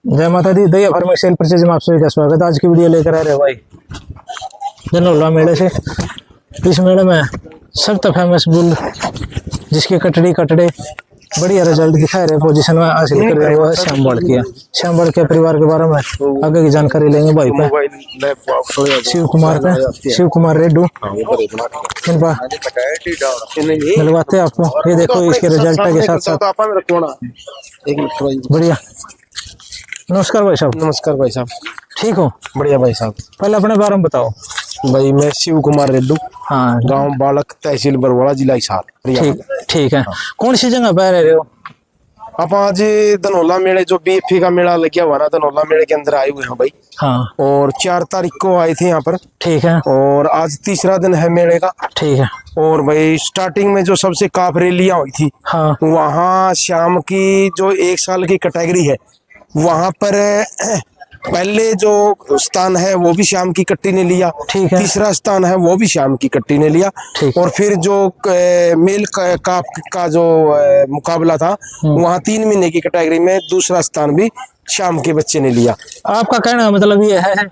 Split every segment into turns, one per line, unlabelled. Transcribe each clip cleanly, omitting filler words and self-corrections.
जय माता दी। दया farming cell purchase में आप सभी का स्वागत है। आज की वीडियो लेकर आ रहे भाई धनौला मेले से। इस मेले में सबसे फेमस बुल जिसके कटड़े बढ़िया रिजल्ट दिखा रहे पोजीशन में हासिल कर रहे वो है श्याम बड़किया। श्याम बड़किया परिवार के बारे में आगे की जानकारी लेंगे भाई पे शिव कुमार रेड्डू इनका मिलवाते हैं आपको। ये देखो इसके रिजल्ट के साथ साथ बढ़िया। नमस्कार भाई साहब।
नमस्कार भाई साहब।
ठीक हो?
बढ़िया भाई साहब।
पहले अपने बारे में बताओ।
भाई मैं शिव कुमार रेड्डू,
हाँ,
गांव बालक, तहसील बरवाड़ा, जिला हिसार।
ठीक है। कौन सी जगह पे रह रहे हो?
आप आज धनौला मेले जो बीएफपी का मेला लग गया हुआ ना, धनौला मेले के अंदर आए हुए हैं भाई।
हाँ।
और 4 तारीख को आए थे यहाँ पर।
ठीक है।
और आज तीसरा दिन है मेले का। ठीक है। और भाई स्टार्टिंग में जो सबसे काफ रैलियां हुई थी, हाँ, वहाँ शाम की जो 1 साल की कैटेगरी है वहाँ पर पहले जो स्थान है वो भी श्याम की कट्टी ने लिया। ठीक है। तीसरा स्थान है वो भी श्याम की कट्टी ने लिया। और फिर जो मेल का जो मुकाबला था वहाँ 3 महीने की कैटेगरी में दूसरा स्थान भी श्याम के बच्चे ने लिया।
आपका कहना मतलब ये है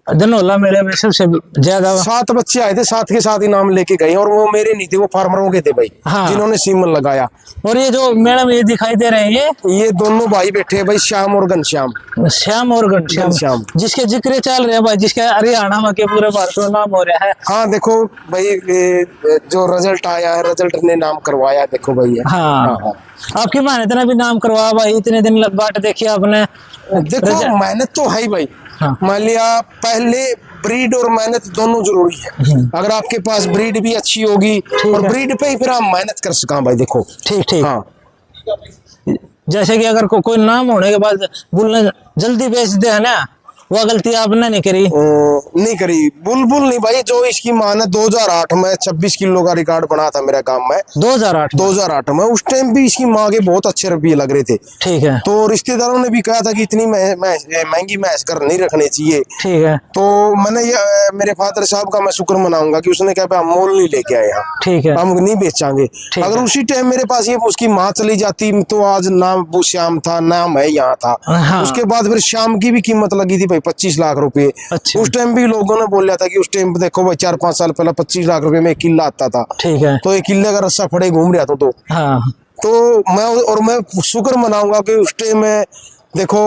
धनौला मेले में सबसे ज्यादा
7 बच्चे आए थे, 7 के 7 इनाम लेके गए। और वो मेरे नहीं थे, वो फार्मरों के थे भाई। हाँ। जिन्होंने सीमन लगाया।
और ये जो मेले में ये दिखाई दे रहे हैं
ये दोनों भाई बैठे हैं भाई, श्याम और घनश्याम।
श्याम और घनश्याम जिसके जिक्र चल रहे हैं भाई, जिसके हरियाणा में के पूरे भारत में नाम हो रहा है।
हाँ देखो भाई जो रिजल्ट आया है, रिजल्ट ने नाम करवाया। देखो भाई।
हाँ। आपकी मेहनत ने भी नाम करवाया भाई। इतने दिन बाट देखिए आपने।
देखो मेहनत तो है ही भाई। हाँ। मान लिया पहले ब्रीड और मेहनत दोनों जरूरी है। अगर आपके पास ब्रीड भी अच्छी होगी और ब्रीड पे ही फिर आप मेहनत कर सका भाई। देखो ठीक। हाँ।
जैसे कि अगर कोई नाम होने के बाद बुल जल्दी बेच दे है ना, वो गलती आपने नहीं करी।
नहीं करी। बुलबुल नहीं भाई, जो इसकी मां ने 2008 में 26 किलो का रिकॉर्ड बना था मेरा काम में। 2008 में उस टाइम भी इसकी माँ के बहुत अच्छे रुपये लग रहे थे। ठीक है। तो रिश्तेदारों ने भी कहा था कि इतनी महंगी भैंस कर नहीं रखनी चाहिए। ठीक है। तो मैंने मेरे फादर साहब का मैं शुक्र मनाऊंगा कि उसने कहा मोल नहीं लेके आए यहाँ। ठीक है। हम नहीं बेचांगे। अगर उसी टाइम मेरे पास ये उसकी माँ चली जाती तो आज नाम वो श्याम था, नाम है यहाँ था। उसके बाद फिर श्याम की भी कीमत लगी थी 25 लाख रुपए। उस टाइम भी लोगों ने बोला था कि उस टाइम देखो भाई 4-5 साल पहले 25 लाख रुपए में 1 किला आता था। ठीक है। तो 1 किले का रस्सा फड़े घूम रहा था। हाँ। तो मैं शुक्र मनाऊंगा कि उस टाइम में देखो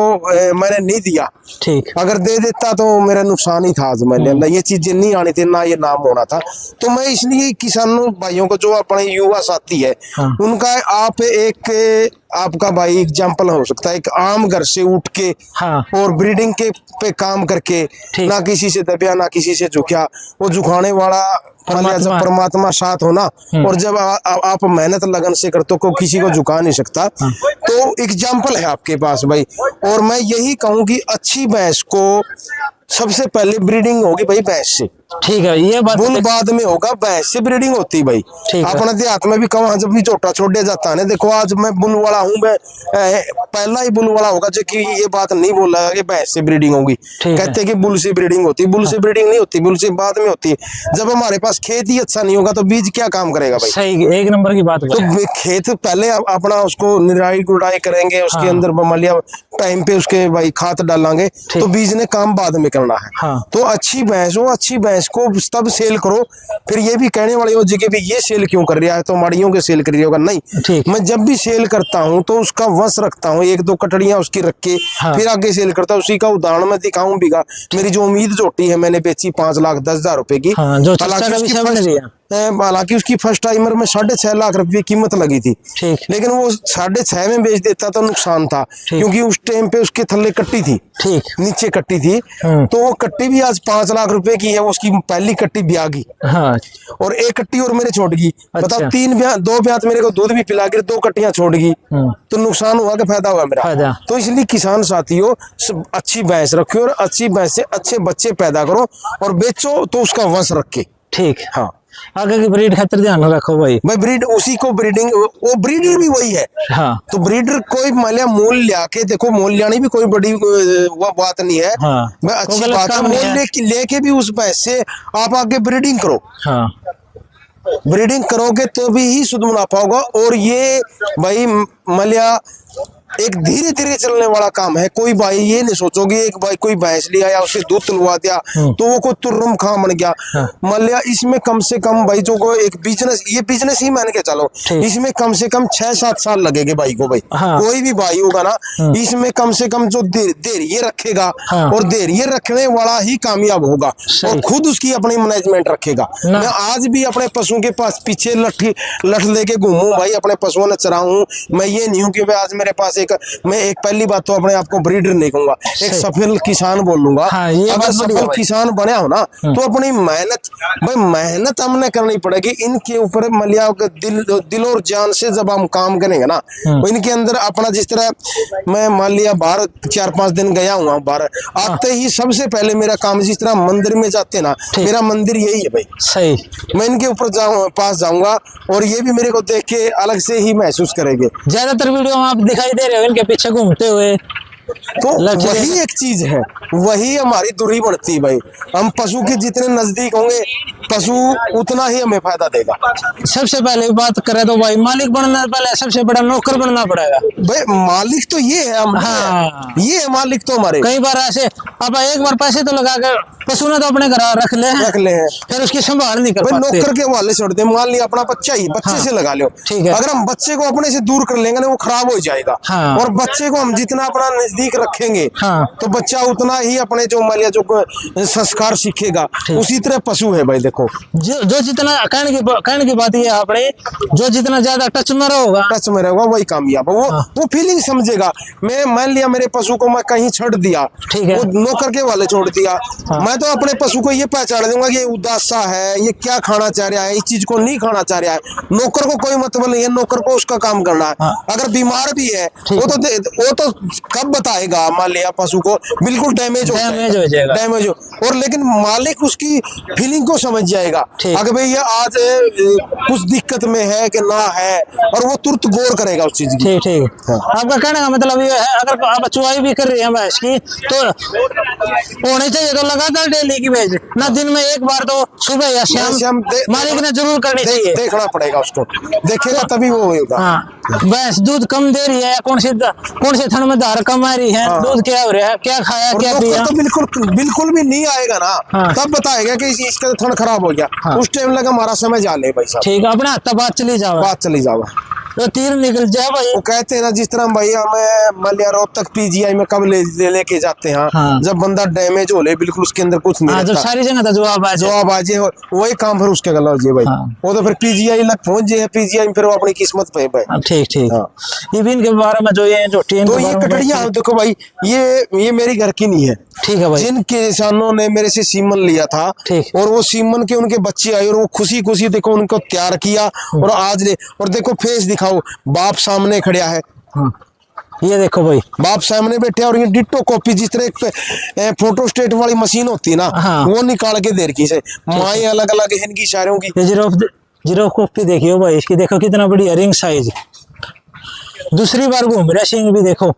मैंने नहीं दिया। ठीक। अगर दे देता तो मेरा नुकसान ही था। आज मैंने ना ये चीजें नहीं आनी थी, ना ये नाम होना था। तो मैं इसलिए किसानों भाइयों को जो अपने युवा साथी है, हाँ, उनका आप आपका भाई एग्जाम्पल हो सकता है। एक आम घर से उठ के, हाँ, और ब्रीडिंग के पे काम करके, ना किसी से दबिया ना किसी से झुकिया, वो झुकाने वाला परमात्मा साथ होना। और जब आप मेहनत लगन से करते हो, किसी को झुका नहीं सकता। तो एग्जाम्पल है आपके पास भाई। और मैं यही कहूँ कि अच्छी भैंस को सबसे पहले ब्रीडिंग होगी भाई भैंस से। ठीक है। ये बात बुल बाद में होगा, भैंस से ब्रीडिंग होती है भाई। अपने देहात में भी कहाँ जब भी छोटा छोड़े जाता है ना, देखो आज मैं बुल वाला हूँ, मैं पहला ही बुल वाला होगा जो कि ये बात नहीं बोल रहा कि भैंस से ब्रीडिंग होगी। कहते हैं कि बुल से ब्रीडिंग होती है। बुल से ब्रीडिंग नहीं होती, बुल से बाद में होती है। जब हमारे पास खेत ही अच्छा नहीं होगा तो बीज क्या काम करेगा भाई। सही, 1 नंबर की बात। तो खेत पहले अपना उसको निराई गुड़ाई करेंगे, उसके अंदर बमलिया टाइम पे उसके भाई खाद डालेंगे, तो बीज ने काम बाद में करना है। हाँ। तो अच्छी भैंस हो, अच्छी भैंस को तब सेल करो। फिर ये भी कहने वाले हो जगह भी ये सेल क्यों कर रहा है, तो मड़ियों के सेल कर रही होगा। नहीं, मैं जब भी सेल करता हूँ तो उसका वंश रखता हूँ, 1-2 कटड़ियां उसकी रख के, हाँ, फिर आगे सेल करता हूँ। उसी का उदाहरण मैं दिखाऊं भी। मेरी जो उम्मीद झोटी है मैंने बेची 5,10,000 रुपए की। हाँ, हालांकि उसकी फर्स्ट टाइमर में 6.5 लाख रुपए कीमत लगी थी। लेकिन वो 6.5 में बेच देता तो नुकसान था, क्योंकि उस टाइम पे उसके थल्ले कट्टी थी। ठीक। नीचे कट्टी थी। तो वो कट्टी भी आज 5 लाख रुपए की है। उसकी पहली कट्टी ब्याह गई। हाँ। और 1 कट्टी और मेरे छोड़ गई। अच्छा। बताओ 2 ब्याह मेरे को दूध भी पिला के 2 कट्टियां छोड़ गई। तो नुकसान हुआ कि फायदा हुआ मेरा। तो इसलिए किसान साथियों अच्छी भैंस रखो और अच्छी भैंस से अच्छे बच्चे पैदा करो और बेचो तो उसका वंश रख के। ठीक। हाँ। आगे की ब्रीड खातिर ध्यान रखो भाई। ब्रीड उसी को ब्रीडिंग, वो ब्रीडर भी वही है। हाँ। तो ब्रीडर कोई मान लिया मूल लिया के, देखो मूल लियानी भी कोई बड़ी वो बात नहीं है। हाँ। अच्छी बात है। मूल लेके भी उस भैंस से आप आगे ब्रीडिंग करो। हाँ। ब्रीडिंग करोगे तो भी ही शुद्ध मुनाफा होगा। और ये भाई मान लिया एक धीरे धीरे चलने वाला काम है। कोई भाई ये नहीं सोचोगे एक भाई कोई भैंस लिया या उसे दूध तुलवा दिया तो वो कोई तुर्रम खा बन गया। मान लिया इसमें कम से कम भाई जो को एक बिजनेस, ये बिजनेस ही मान के चलो, इसमें कम से कम 6-7 साल लगेंगे भाई को। भाई कोई भी भाई होगा ना इसमें कम से कम जो धैर्य रखेगा और धैर्य रखने वाला ही कामयाब होगा और खुद उसकी अपनी मैनेजमेंट रखेगा। मैं आज भी अपने पशुओं के पास पीछे लठ लेके घूमूं भाई, अपने पशुओं ने चराऊं। मैं ये नहीं हूं कि भाई आज मेरे पास मैं एक पहली बात तो अपने आप को ब्रीडर नहीं कहूंगा, एक सफल किसान बोल लूंगा। अगर सफल किसान बना हो ना तो अपनी मेहनत, भाई मेहनत हमने करनी पड़ेगी। इनके ऊपर मलिया दिल और जान से जब हम काम करेंगे ना, इनके अंदर अपना जिस तरह मैं मान लिया बाहर 4-5 दिन गया हुआ बाहर, आते ही सबसे पहले मेरा काम जिस तरह मंदिर में जाते ना, मेरा मंदिर यही है भाई। सही, मैं इनके ऊपर पास जाऊंगा और ये भी मेरे को देख के अलग से ही महसूस करेंगे।
ज्यादातर वीडियो में आप दिखाई दे रहे हो इनके पीछे घूमते हुए,
तो वही एक चीज है, वही हमारी दूरी बढ़ती है भाई। हम पशु के जितने नजदीक होंगे पशु उतना ही हमें फायदा देगा।
सबसे पहले बात करें तो भाई मालिक बनना पहले सबसे बड़ा नौकर बनना पड़ेगा
भाई। मालिक तो ये है हम, हाँ। ये है मालिक तो हमारे।
कई बार ऐसे अब एक बार पैसे तो लगा कर पशु ने तो अपने घर रख ले हैं, फिर उसकी संभाल नहीं कर पाते।
नौकर के हवाले छोड़ दे। मान लिया अपना बच्चा ही बच्चे से लगा लो, ठीक है। अगर हम बच्चे को अपने से दूर कर लेंगे ना वो खराब हो जाएगा। और बच्चे को हम जितना अपना नजदीक रखेंगे तो बच्चा उतना ही अपने जो मान लिया जो संस्कार सीखेगा। उसी तरह पशु है भाई। देखो
जो जितना कहने की बात ये है अपने, जो जितना ज्यादा टच में रहेगा वही कामयाब है। वो फीलिंग समझेगा। मैं मान लिया मेरे पशु को मैं कहीं छोड़ दिया, ठीक है, वो नौकर के वाले छोड़ दिया, मैं तो अपने पशु को ये पहचान दूंगा कि ये उदास सा है, ये क्या खाना चाह रहा है, इस चीज को नहीं खाना चाह रहा है। नौकर को कोई मतलब नहीं है, नौकर को उसका काम करना है। अगर बीमार भी है वो तो कब बताएगा। मान लिया पशु को बिल्कुल डैमेज हो जाएगा, और लेकिन मालिक उसकी फीलिंग को समझ जाएगा। अगर भाई ये आज कुछ दिक्कत में है कि ना है, और वो तुरंत गौर करेगा उस चीज की। ठीक आपका कहने का मतलब ये है, अगर आप चुवाई भी कर रही है भैंस की तो होने चाहिए तो लगातार डेली की भैंस, ना दिन में एक बार तो सुबह या शाम मालिक ने जरूर करनी चाहिए।
देखना पड़ेगा उसको, देखेगा तभी वो होगा।
भैंस दूध कम दे रही है, कौन से थन में धार कम आ रही है, दूध क्या हो रहा है, क्या खाया क्या पिया,
तो बिल्कुल भी नहीं आएगा ना, तब बताएगा कि इसका थन खराब हो गया। उस टाइम लगा हमारा समय जा ले भाई साहब।
ठीक है, अपने हाथ बात चली जाओ तो तीर निकल जाए भाई।
वो कहते हैं ना जिस तरह भैया हमें मान लिया रोहतक पीजीआई में कब लेके जाते हैं, जब बंदा डैमेज हो ले बिल्कुल उसके अंदर कुछ नहीं
रहता, सारी जगह तो जवाब
आ जाए वही काम फिर उसके गला हो जाए भाई। वो तो फिर पीजीआई लग पहुंच जाए, पीजीआई में फिर वो अपनी किस्मत पे भाई।
ठीक ये भी इनके बारे में जो ये
कटड़िया देखो भाई, ये मेरी घर की नहीं है। ठीक है भाई। जिन किसानों ने मेरे से सीमन लिया था और वो सीमन के उनके बच्चे आए और वो खुशी देखो उनको तैयार किया और आज ले, और देखो फेस दिखाओ, बाप सामने खड़ा है।
ये देखो भाई,
बाप सामने बैठे और ये डिट्टो कॉपी जिस तरह एक फोटो स्टेट वाली मशीन होती है ना, वो निकाल के दे रखी से। माएँ अलग अलग है इनकी सारों की।
जीरो कॉपी देखियो भाई, इसकी देखो कितना बड़ी रिंग साइज। दूसरी बार घूम रहा सिंह भी देखो,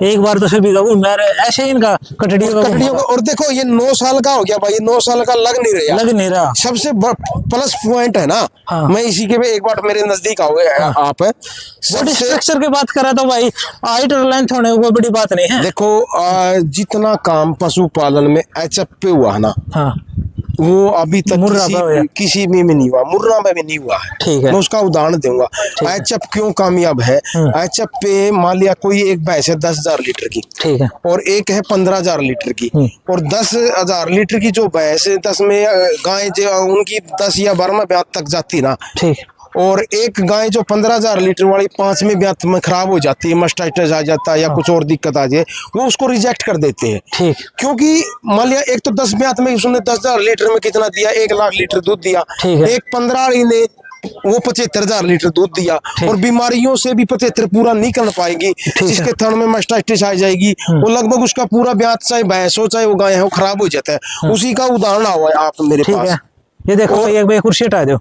एक बार तो सभी घूम ऐसे ही इनका कटड़ियों
का। और देखो ये 9 साल का हो गया भाई, 9 साल का लग नहीं रहा। सबसे प्लस पॉइंट है ना। मैं इसी के एक बार मेरे नजदीक आओगे आप
बॉडी स्ट्रक्चर की बात करा तो भाई हाइट और लेंथ होने को बड़ी बात नहीं है।
देखो जितना काम पशुपालन में एचएफ पे हुआ ना, वो अभी तक किसी में नहीं हुआ, मुर्रा में भी नहीं हुआ है। ठीक है, मैं उसका उदाहरण दूंगा। एचएफ क्यों कामयाब है। एचएफ पे मान लिया कोई एक भैंस है 10,000 लीटर की, ठीक है, और एक है 15,000 लीटर की, और 10,000 लीटर की जो भैंस 10 में गाय उनकी 10 या 12 में ब्यात तक जाती ना, ठीक, और एक गाय जो 15,000 लीटर वाली 5 में ब्यात में खराब हो जाती है, मास्टाइटिस आ जाता है या कुछ और दिक्कत आ जाए, वो उसको रिजेक्ट कर देते हैं। ठीक, क्योंकि मान लिया एक तो 10 ब्यात में उसने 10,000 लीटर में कितना दिया, 1 लाख लीटर दूध दिया, एक 15 ने वो 75,000 लीटर दूध दिया, और बीमारियों से भी 75 पूरा नहीं कर पाएगी, जिसके थन में मास्टाइटिस आ जाएगी, वो लगभग उसका पूरा ब्यात चाहे भैंस हो चाहे वो गाय हो खराब हो जाता है। उसी का उदाहरण हुआ है आप मेरे पास।
ये देखो एक भाई कुर्सी हटा दो,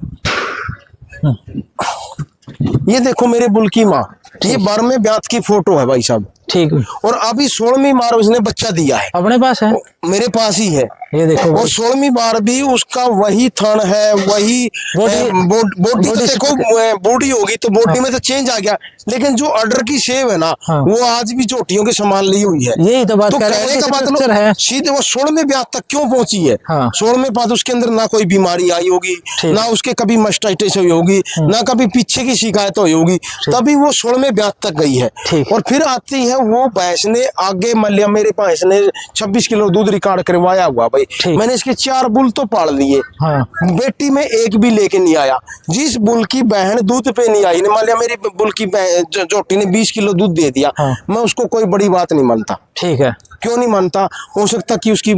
ये देखो मेरे बुल की माँ, ये 12वें ब्यात की फोटो है भाई साहब।
ठीक।
और अभी 16वीं बार उसने बच्चा दिया है,
अपने पास है,
मेरे पास ही है।
ये देखो
और 16वीं बार भी उसका वही थन है, वही बॉडी तो देखो बॉडी होगी तो बॉडी में तो चेंज आ गया, लेकिन जो ऑर्डर की शेव है ना वो आज भी चोटियों के समान ली हुई है।
यही तो बात
तो कहने का मतलब है सीधे वो 16वें ब्याह तक क्यों पहुंची है। 16वें बाद उसके अंदर ना कोई बीमारी आई होगी, ना उसके कभी मास्टाइटिस हुई होगी, ना कभी पीछे की शिकायत हुई होगी, तभी वो 16वें ब्याह तक गई है। और फिर आती है वो भैंस ने आगे मलिया, मेरे भैंस ने 26 किलो दूध रिकॉर्ड करवाया हुआ भाई, मैंने इसके 4 बुल तो पाल लिए। बेटी में एक भी लेके नहीं आया। जिस बुल की बहन दूध पे नहीं आई, मान लिया मेरी बुल की जोटी ने 20 किलो दूध दे दिया, मैं उसको कोई बड़ी बात नहीं मानता।
ठीक है,
क्यों नहीं मानता? हो सकता कि उसकी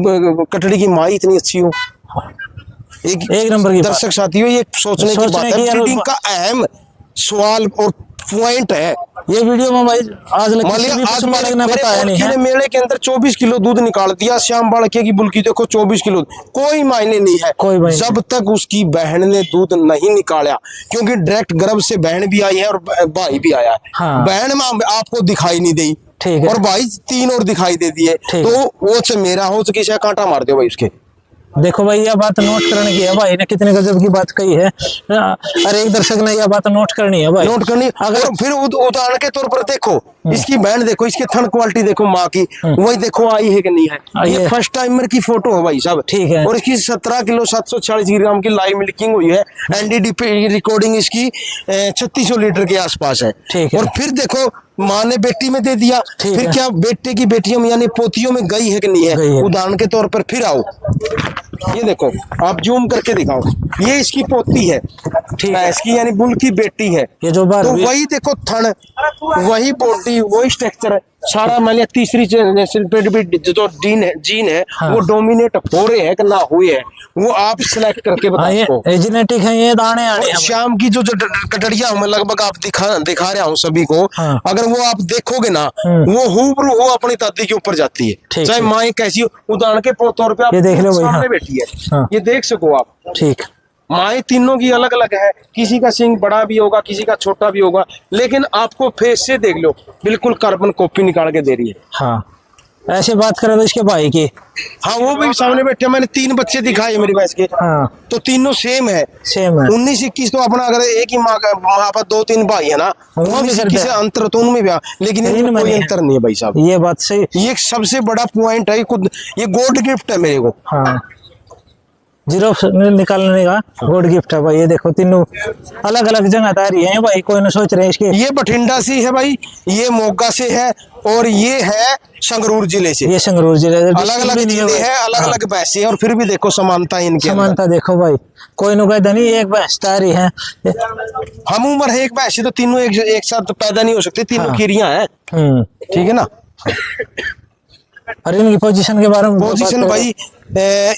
कटड़ी की माँ इतनी अच्छी हो। एक नंबर की दर्शक साथियों, ये सोचने की बात है, ब्रीडिंग का अहम सवाल और पॉइंट है।
ये वीडियो में भाई आज
मेले के अंदर 24 किलो दूध निकाल दिया। श्याम बालके की बुल की देखो 24 किलो, कोई मायने नहीं है जब तक उसकी बहन ने दूध नहीं निकाला, क्योंकि डायरेक्ट गर्भ से बहन भी आई है और भाई भी आया है। बहन में आपको दिखाई नहीं दी और भाई 3 और दिखाई दे दिए, तो वो से मेरा हो तो किसी कांटा मार दो भाई उसके।
देखो भाई, यह बात नोट करने की है भाई ने, कितने गजब की बात कही है। अरे एक दर्शक ने यह बात नोट करनी है भाई,
नोट करनी। अगर फिर उदाहरण के तौर पर देखो इसकी बहन, देखो इसके थन क्वालिटी देखो माँ की, वही देखो आई है कि नहीं है। ये फर्स्ट टाइमर की फोटो है भाई साहब, ठीक है। और इसकी 17 किलो 740 ग्राम की लाइव मिल्किंग हुई है। एनडीडीपी रिकॉर्डिंग इसकी 3600 लीटर के आसपास है। और फिर देखो माँ ने बेटी में दे दिया, फिर क्या बेटे की बेटियों में यानी पोतियों में गई है कि नहीं है। उदाहरण के तौर पर फिर आओ, ये देखो आप जूम करके दिखाओ, ये इसकी पोती है, इसकी यानी बुल की बेटी है। ये जो बात, तो वही देखो थन, वही बॉडी, वही स्ट्रक्चर, सारा मान लिया तीसरी जो जीन है वो डोमिनेट हो रहे हैं कि ना हुए हैं, वो आप सिलेक्ट करके बताओ।
जेनेटिक है ये, दाने आने।
शाम की जो कटड़िया मैं लगभग आप दिखा रहा हूँ सभी को, अगर वो आप देखोगे ना वो हूबरू वो अपनी दादी के ऊपर जाती है, चाहे माँ कैसी हो। उदाहरण के तौर पे आप
देख लो
सामने बैठी है, ये देख सको आप।
ठीक,
माएँ तीनों की अलग अलग है, किसी का सिंग बड़ा भी होगा, किसी का छोटा भी होगा, लेकिन आपको फेस से देख लो बिल्कुल कार्बन कॉपी निकाल के दे रही है।
हाँ, ऐसे बात करें तो इसके भाई की,
हाँ वो भी सामने बैठे, मैंने 3 बच्चे दिखाए मेरी भैंस के। तो तीनों सेम है 19-21। तो अपना अगर एक ही माँ पर 2-3 भाई है ना, 19-21 से अंतर तो उनमें भी, लेकिन इनमें कोई अंतर नहीं है भाई साहब।
ये बात सही,
ये सबसे बड़ा पॉइंट है, ये गोल्ड गिफ्ट है मेरे को।
हाँ, जीरो निकालने का गोल्ड गिफ्ट है भाई। ये देखो तीनों अलग अलग जगह तारी है भाई, कोई न सोच रहे इसके।
ये बठिंडा से है भाई, ये मोगा से है, और ये है संगरूर जिले से।
ये संगरूर जिले,
अलग अलग जिले हैं, अलग अलग भैंसे हैं, और फिर भी देखो समानता इनकी,
समानता देखो भाई। कोई न कोई नहीं, एक भैंस तारी है,
हम उम्र है एक भैंस, तो तीनों एक साथ पैदा नहीं हो सकते, तीनों कीरियां हैं। ठीक है ना।
और इनकी पोजीशन के बारे में,
पोजीशन भाई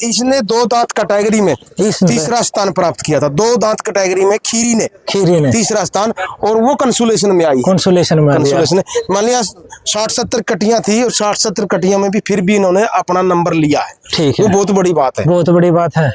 इसने 2 दांत कैटेगरी में तीसरा स्थान प्राप्त किया था। 2 दांत कैटेगरी में खीरी ने तीसरा स्थान, और वो कंसुलेशन में आई। कंसुलेशन मान लिया 60-70 कटियां थी, और 60-70 कटियां में भी फिर भी इन्होंने अपना नंबर लिया है। ठीक है, वो बहुत बड़ी बात है, बहुत बड़ी बात है।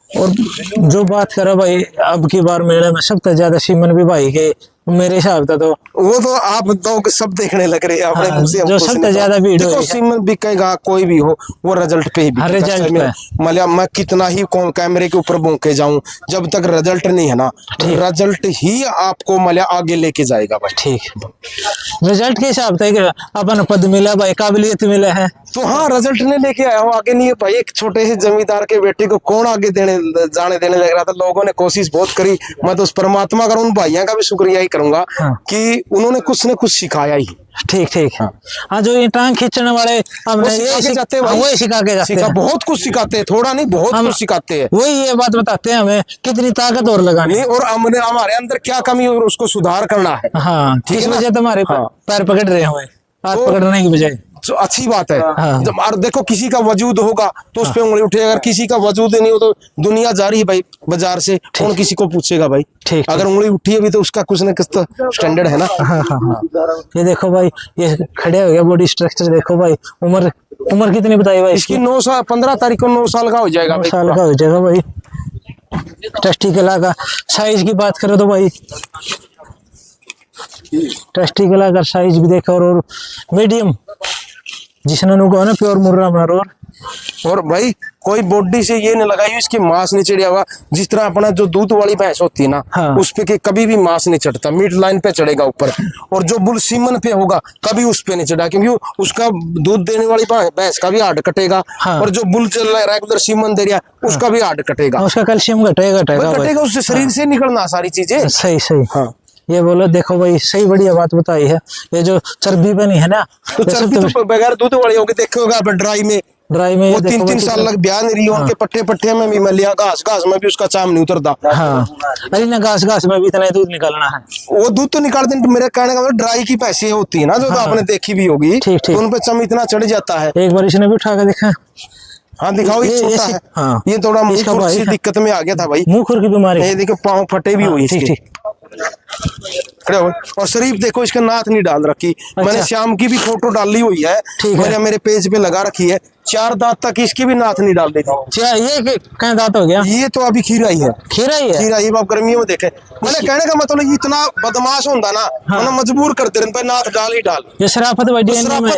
और जो बात करो भाई, अब की बार मेले में सबसे ज्यादा सीमन भी भाई के, मेरे हिसाब से तो वो तो आप तो सब देखने लग रहे हैं अपने मुंह से। जो सबसे ज्यादा भीड़ देखो सीमन बिकेगा कोई भी हो, वो रिजल्ट पे ही बिकेगा। मतलब मैं कितना ही कैमरे के ऊपर भूखे जाऊं, जब तक रिजल्ट नहीं है ना, रिजल्ट ही आपको मतलब आगे लेके जाएगा भाई। ठीक, रिजल्ट के हिसाब से अपन पद मिला भाई, काबिलियत मिला है, तो हाँ रिजल्ट ने लेके आया हूँ, आगे नहीं है भाई। एक छोटे से जमींदार के बेटे को कौन आगे जाने देने लग रहा था। लोगों ने कोशिश बहुत करी, मैं तो उस परमात्मा का, उन भाइयों का भी शुक्रिया ही करूंगा कि उन्होंने कुछ न कुछ सिखाया ही। ठीक ठीक, हाँ जो ये टांग खींचने वाले वही सिखा के जाते हैं, बहुत कुछ सिखाते हैं, थोड़ा नहीं बहुत कुछ सिखाते हैं। वही ये बात बताते हैं हमें कितनी ताकत और लगानी है, और हमारे अंदर क्या कमी और उसको सुधार करना है। हाँ, किस वजह से हमारे पैर पकड़ रहे हैं, हाथ पकड़ने की बजाय, तो अच्छी बात है। जब और देखो किसी का वजूद होगा तो उस पे उंगली उठेगी, अगर किसी का वजूद नहीं हो तो दुनिया जा रही है भाई बाजार से, कौन किसी को पूछेगा भाई। अगर उंगली उठी है भी तो उसका कुछ न कुछ तो स्टैंडर्ड है ना। ये देखो भाई, ये खड़े हो गया, बॉडी स्ट्रक्चर देखो भाई। उम्र कितनी बताई भाई इसकी? 9 साल, 15 तारीख को 9 साल का हो जाएगा। 9 साल का हो जाएगा भाई। टेस्टिकल का साइज की बात करो तो भाई
टेस्टिकल अगर साइज भी देखे और मीडियम जिसने नुको है ना प्योर मुर्रा मारो
और भाई कोई बॉडी से ये नहीं लगाई इसकी मांस नहीं चढ़िया हुआ। जिस तरह अपना जो दूध वाली भैंस होती है ना,
हाँ।
उस पे के कभी भी मांस नहीं चढ़ता, मीट लाइन पे चढ़ेगा ऊपर। और जो बुल सीमन पे होगा कभी उस पे नहीं चढ़ा, क्योंकि उसका दूध देने वाली भैंस का भी हार्ड कटेगा।
हाँ।
और जो बुल चल रहा है रेगुलर सीमन दे रहा है उसका भी हार्ड कटेगा।
उसका कैल्शियम घटेगा
कटेगा उससे शरीर से निकलना सारी चीजें।
सही सही।
हाँ
ये बोलो देखो भाई सही बढ़िया बात बताई है। ये जो चर्बी बनी है ना,
तो चर्बी तो बगैर दूध वाली होगी, देखते होगा आप ड्राई में वो 3-3 साल लग ब्याह नहीं रही। उनके पट्टे में भी मैं लिया, घास में भी उसका चाम नहीं उतरता।
हाँ अरे ना घास में भी इतना दूध निकालना है।
वो दूध तो निकालते हैं, मेरे कहने का मतलब ड्राई की पैसे होती है ना जो, तो आपने देखी भी होगी, तो उन पे चम इतना चढ़ जाता है।
एक बार इसने भी उठा के देखा।
हाँ दिखाओ, ये छोटा है।
हाँ।
ये थोड़ा मुंह खुर की दिक्कत में आ गया था भाई,
मुंह खुर की बीमारी।
ये देखो पाँव फटे भी हुई इसके। खड़े हो। और शरीफ देखो, इसका नाथ नहीं डाल रखी। मैंने शाम की भी फोटो डाली हुई है, मैंने मेरे पेज पे लगा रखी है। 4 दांत तक इसकी भी नाथ नहीं डाल देती।
ये क्या दांत हो गया?
ये तो अभी खीरा ही है।
खीरा ही है? खीरा
ही। आप गर्मियों में देखे, मैंने कहने का मतलब इतना बदमाश होता ना, मैंने मजबूर करते रहे नाथ डाल ही डाल।
ये शराफत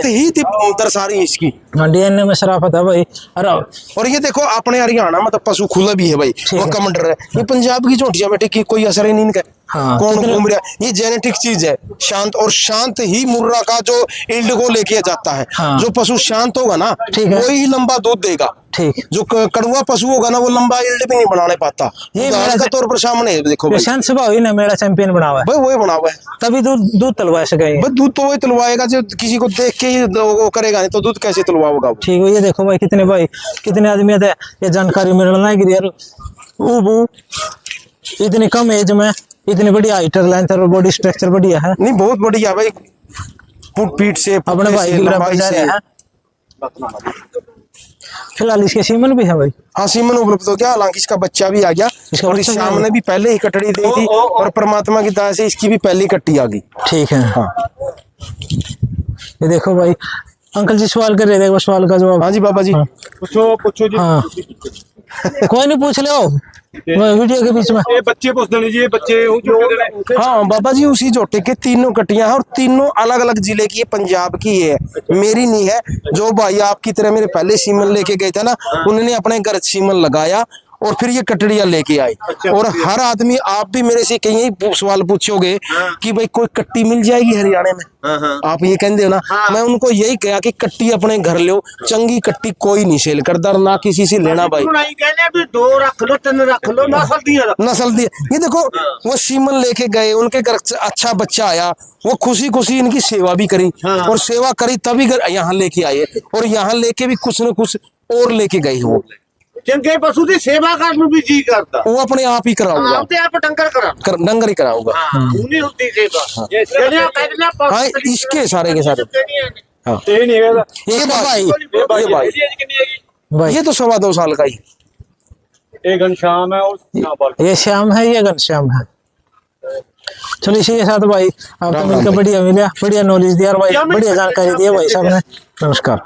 ही थी दरसारी इसकी।
डीएनए में शराफत है भाई। अरे
और ये देखो अपने हरियाणा में तो पशु खुला भी है भाई, वो कमंडर है। ये पंजाब की झोटियां बेटे की कोई असर ही नहीं इनका।
हाँ,
कौन घूम रहा है? ये जेनेटिक चीज है। शांत और शांत ही मुर्रा का जो इल्ड को लेके जाता है। हाँ। जो पशु शांत होगा ना वही लंबा दूध देगा।
ठीक।
जो कड़वा पशु होगा ना वो लंबा इल्ड भी नहीं बनाने पाता। ये का तौर पर सामने है, देखो
शांत स्वभाव ही ना मेरा चैंपियन बना हुआ है
भाई, वही बना हुआ है।
तभी दूध तलवा सके।
दूध तो वही तलवाएगा जो किसी को देख के ही वो करेगा, नहीं तो दूध कैसे तलवाओगा। ठीक
है। ये देखो भाई कितने आदमी थे, ये जानकारी मिलना है कि यार इतनी कम एज में इतनी बड़ी हाइट लेंथ और बॉडी स्ट्रक्चर बढ़िया है।
नहीं बहुत बढ़िया भाई, पीठ से
अपने भाई की बराबर जा रहे हैं। फिलहाल इसके सीमन भी है भाई।
हाँ सीमन उपलब्ध हो गया, हालांकि इसका बच्चा भी आ गया। और इस शाम ने भी पहले ही कटड़ी दी थी और परमात्मा की दया से इसकी भी पहली कट्टी आ गई। ठीक है। हाँ
ये देखो भाई अंकल जी सवाल कर रहे थे, वो सवाल का जवाब।
हाँ जी बाबा जी।
हाँ।
पूछो जी।
हाँ कोई नहीं पूछ लो वीडियो के बीच में।
ये बच्चे पूछ देने जी, बच्चे।
हाँ बाबा जी उसी जोटे के 3 कटियां हैं और तीनों अलग अलग जिले की है, पंजाब की है, मेरी नहीं है। जो भाई आपकी तरह मेरे पहले सीमन लेके गए थे ना, उन्होंने अपने घर सीमन लगाया और फिर ये कटड़ियां लेके आए। और हर आदमी, आप भी मेरे से कहीं सवाल पूछोगे कि भाई कोई कट्टी मिल जाएगी हरियाणा में, आप ये कहते हो ना। मैं उनको यही कहा कि कट्टी अपने घर लो, चंगी कट्टी कोई नहीं सेल करता, ना किसी से लेना भाई।
2 रख लो 3 रख लो,
नस्ल दी। ये देखो वो सीमन लेके गए, उनके घर अच्छा बच्चा आया, वो खुशी खुशी इनकी सेवा भी करी। और सेवा करी तभी यहाँ लेके आए, और यहाँ लेके भी कुछ न कुछ और लेके गए। वो
चंगे पशु की सेवा करने भी जी करता,
वो अपने आप ही कराऊंगा, डंगर ही कराऊंगा। हाँ इसके सारे के सारे। हाँ ये तो 2.25 साल का ही।
एक घनश्याम है और
ये श्याम है, ये घनश्याम है। चलो इसी के साथ भाई आपको मिलकर बढ़िया मिला, बढ़िया नॉलेज दिया भाई, बढ़िया जानकारी दी भाई साहब ने। नमस्कार।